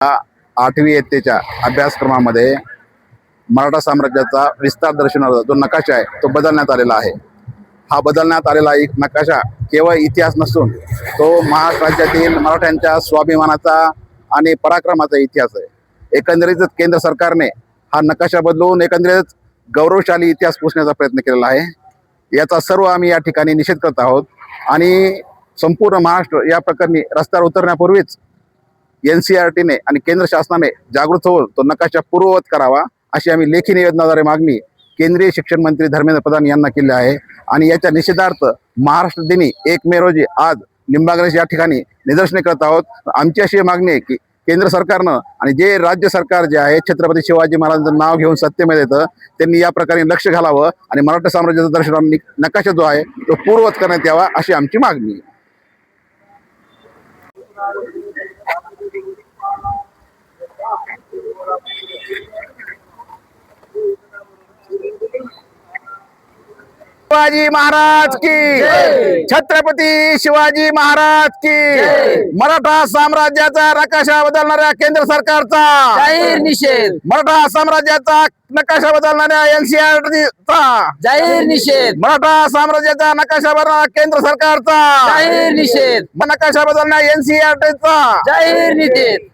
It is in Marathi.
8वी इयत्तेच्या अभ्यासक्रमामध्ये मराठा साम्राज्याचा विस्तार दर्शवणारा जो नकाशा आहे तो बदलण्यात आलेला आहे। हा बदलण्यात आलेला एक नकाशा केवळ इतिहास नसून तो महाराष्ट्र राज्यातील मराठ्यांच्या स्वाभिमानाचा आणि पराक्रमाचा इतिहास आहे। एकंदरीतच केंद्र सरकारने हा नकाशा बदलून एकंदरीत गौरवशाली इतिहास पुसण्याचा प्रयत्न केलेला आहे। याचा सर्व आम्ही या ठिकाणी निषेध करत आहोत आणि संपूर्ण महाराष्ट्र या प्रकरणी रस्त्यावर उतरण्यापूर्वीच NCERTने आणि केंद्र शासनाने जागृत होऊन तो नकाशा पूर्ववत करावा अशी आम्ही लेखी निवेदनाद्वारे मागणी केंद्रीय शिक्षण मंत्री धर्मेंद्र प्रधान यांना केली आहे। आणि याच्या निषेधार्थ महाराष्ट्र दिनी 1 मे रोजी आज लिंबागणेश या ठिकाणी निदर्शने करत आहोत। आमची अशी मागणी आहे की केंद्र सरकारनं आणि जे राज्य सरकार जे आहे छत्रपती शिवाजी महाराजांचं नाव घेऊन सत्तेमध्ये येतं त्यांनी या प्रकारे लक्ष घालावं आणि मराठा साम्राज्याचा दर्शन नकाशा जो आहे तो पूर्ववत करण्यात यावा अशी आमची मागणी आहे। शिवाजी महाराज की छत्रपती शिवाजी महाराज की मराठा साम्राज्याचा नकाशा बदलणाऱ्या केंद्र सरकारचा जाहीर निषेध, मराठा साम्राज्याचा नकाशा बदलणाऱ्या NCERTचा जाहीर निषेध, मराठा साम्राज्याचा नकाशा बदलणाऱ्या केंद्र सरकारचा जाहीर निषेध, नकाशा बदलणाऱ्या NCERTचा जाहीर निषेध।